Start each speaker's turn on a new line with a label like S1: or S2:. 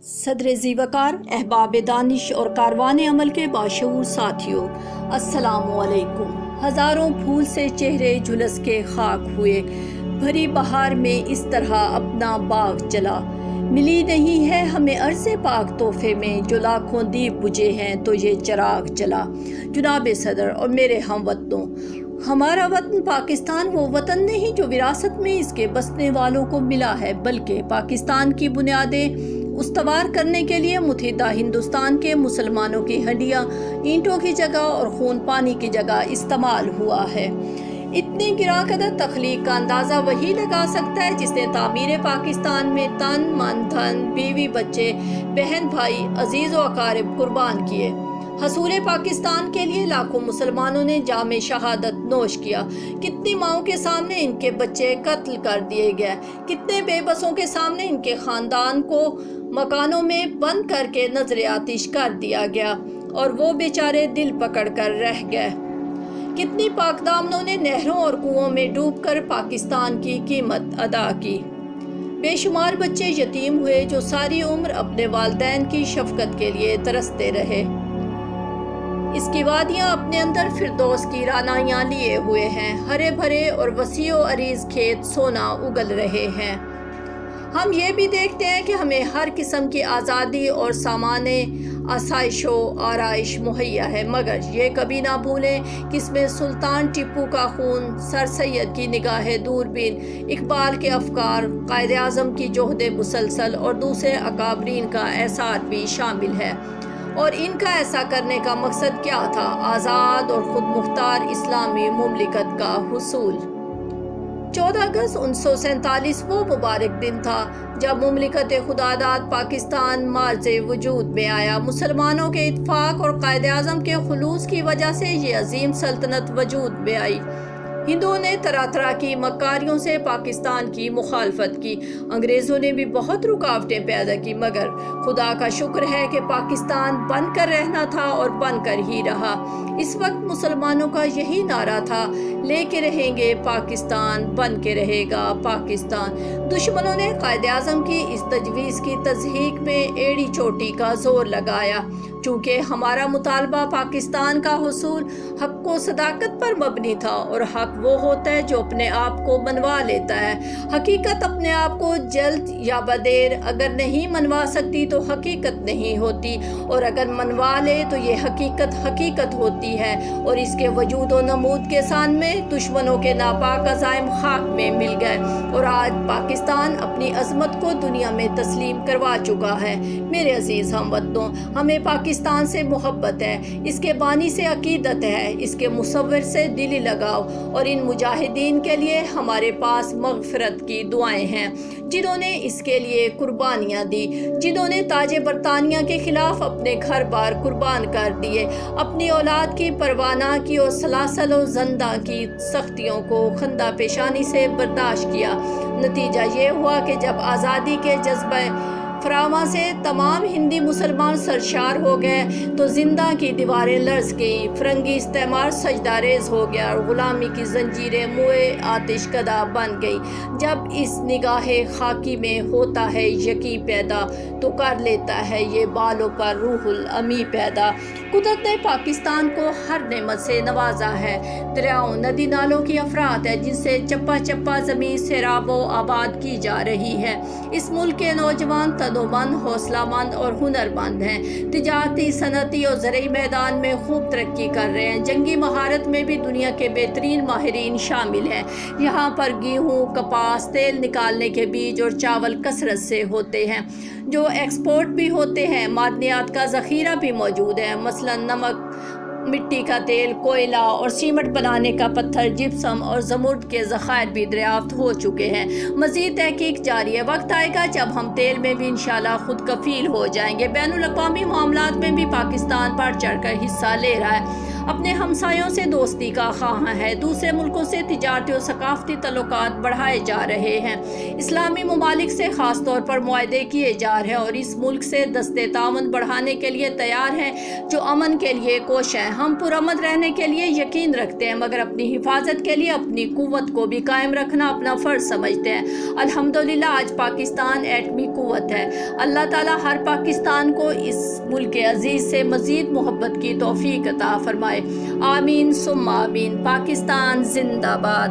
S1: صدر زیوکار، احباب دانش اور کاروان عمل کے باشعور ساتھیوں، السلام علیکم۔ ہزاروں پھول سے چہرے جھلس کے خاک ہوئے، بھری بہار میں اس طرح اپنا باغ چلا۔ ملی نہیں ہے ہمیں عرض پاک تحفے میں، جو لاکھوں دیپ بجھے ہیں تو یہ چراغ جلا۔ جناب صدر اور میرے ہم وطنوں، ہمارا وطن پاکستان وہ وطن نہیں جو وراثت میں اس کے بسنے والوں کو ملا ہے، بلکہ پاکستان کی بنیادیں استوار کرنے کے لیے متحدہ ہندوستان کے مسلمانوں کی ہڈیاں اینٹوں کی جگہ اور خون پانی کی جگہ استعمال ہوا ہے۔ اتنی گراں قدر تخلیق کا اندازہ وہی لگا سکتا ہے جس نے تعمیر پاکستان میں تن من دھن، بیوی بچے، بہن بھائی، عزیز و اقارب قربان کیے۔ حصول پاکستان کے لیے لاکھوں مسلمانوں نے جام شہادت نوش کیا۔ کتنی ماؤں کے سامنے ان کے بچے قتل کر دیے گئے، کتنے بے بسوں کے سامنے ان کے خاندان کو مکانوں میں بند کر کے نظر آتش کر دیا گیا اور وہ بیچارے دل پکڑ کر رہ گئے۔ کتنی پاک دامنوں نے نہروں اور کنووں میں ڈوب کر پاکستان کی قیمت ادا کی۔ بے شمار بچے یتیم ہوئے جو ساری عمر اپنے والدین کی شفقت کے لیے ترستے رہے۔ اس کی وادیاں اپنے اندر فردوس کی رعنائیاں لیے ہوئے ہیں، ہرے بھرے اور وسیع و عریض کھیت سونا اگل رہے ہیں۔ ہم یہ بھی دیکھتے ہیں کہ ہمیں ہر قسم کی آزادی اور سامان آسائش و آرائش مہیا ہے، مگر یہ کبھی نہ بھولیں کہ اس میں سلطان ٹیپو کا خون، سر سید کی نگاہ دوربین، اقبال کے افکار، قائد اعظم کی جہد مسلسل اور دوسرے اکابرین کا احسار بھی شامل ہے۔ اور ان کا ایسا کرنے کا مقصد کیا تھا؟ آزاد اور خود مختار اسلامی مملکت کا حصول۔ 14 اگست 1947 وہ مبارک دن تھا جب مملکت خداداد پاکستان معرض وجود میں آیا۔ مسلمانوں کے اتفاق اور قائد اعظم کے خلوص کی وجہ سے یہ عظیم سلطنت وجود میں آئی۔ ہندوؤں نے طرح طرح کی مکاریوں سے پاکستان کی مخالفت کی، انگریزوں نے بھی بہت رکاوٹیں پیدا کی، مگر خدا کا شکر ہے کہ پاکستان بن کر رہنا تھا اور بن کر ہی رہا۔ اس وقت مسلمانوں کا یہی نعرہ تھا، لے کے رہیں گے پاکستان، بن کے رہے گا پاکستان۔ دشمنوں نے قائد اعظم کی اس تجویز کی تصحیح میں ایڑی چوٹی کا زور لگایا، چونکہ ہمارا مطالبہ پاکستان کا حصول حق و صداقت پر مبنی تھا، اور حق وہ ہوتا ہے جو اپنے آپ کو منوا لیتا ہے۔ حقیقت اپنے آپ کو جلد یا بدیر اگر نہیں منوا سکتی تو حقیقت نہیں ہوتی، اور اگر منوا لے تو یہ حقیقت حقیقت ہوتی ہے، اور اس کے وجود و نمود کے سان میں دشمنوں کے ناپاک عزائم خاک میں مل گئے، اور آج پاکستان اپنی عظمت کو دنیا میں تسلیم کروا چکا ہے۔ میرے عزیز ہم وطنوں، ہمیں پاکستان سے محبت ہے، اس کے بانی سے عقیدت ہے، اس کے مصور سے دلی لگاؤ، اور ان مجاہدین کے لیے ہمارے پاس مغفرت کی دعائیں ہیں جنہوں نے اس کے لیے قربانیاں دی، جنہوں نے تاج برطانیہ کے خلاف اپنے گھر بار قربان کر دیے، اپنی اولاد کی پرواہ نہ کی اور سلاسل و زندہ کی سختیوں کو خندہ پیشانی سے برداشت کیا۔ نتیجہ یہ ہوا کہ جب آزادی کے جذبہ فراواں سے تمام ہندی مسلمان سرشار ہو گئے تو زندہ کی دیواریں لرز گئیں، فرنگی استعمار سجدہ ریز ہو گیا اور غلامی کی زنجیریں موئے آتش کدہ بن گئی۔ جب اس نگاہ خاکی میں ہوتا ہے یقین پیدا تو کر لیتا ہے یہ بالوں پر روح الامی پیدا۔ قدرت نے پاکستان کو ہر نعمت سے نوازا ہے، دریاؤں، ندی نالوں کی افراط ہے جن سے چپا چپا زمین سیراب و آباد کی جا رہی ہے۔ اس ملک کے نوجوان تنومند، حوصلہ مند اور ہنر مند ہیں، تجارتی، صنعتی اور زرعی میدان میں خوب ترقی کر رہے ہیں، جنگی مہارت میں بھی دنیا کے بہترین ماہرین شامل ہیں۔ یہاں پر گیہوں، کپاس، تیل نکالنے کے بیج اور چاول کثرت سے ہوتے ہیں جو ایکسپورٹ بھی ہوتے ہیں۔ معدنیات کا ذخیرہ بھی موجود ہے، مثلاً نمک، مٹی کا تیل، کوئلہ اور سیمنٹ بنانے کا پتھر، جپسم اور زمرد کے ذخائر بھی دریافت ہو چکے ہیں۔ مزید تحقیق جاری ہے، وقت آئے گا جب ہم تیل میں بھی انشاءاللہ خود کفیل ہو جائیں گے۔ بین الاقوامی معاملات میں بھی پاکستان بڑھ چڑھ کر حصہ لے رہا ہے۔ اپنے ہمسایوں سے دوستی کا خواہاں ہے، دوسرے ملکوں سے تجارتی اور ثقافتی تعلقات بڑھائے جا رہے ہیں، اسلامی ممالک سے خاص طور پر معاہدے کیے جا رہے ہیں اور اس ملک سے دستے تعاون بڑھانے کے لیے تیار ہیں جو امن کے لیے کوش ہیں۔ ہم پرامن رہنے کے لیے یقین رکھتے ہیں مگر اپنی حفاظت کے لیے اپنی قوت کو بھی قائم رکھنا اپنا فرض سمجھتے ہیں۔ الحمدللہ آج پاکستان ایٹمی قوت ہے۔ اللہ تعالیٰ ہر پاکستان کو اس ملک عزیز سے مزید محبت کی توفیق عطا فرمائے۔ آمین ثم آمین۔ پاکستان زندہ باد۔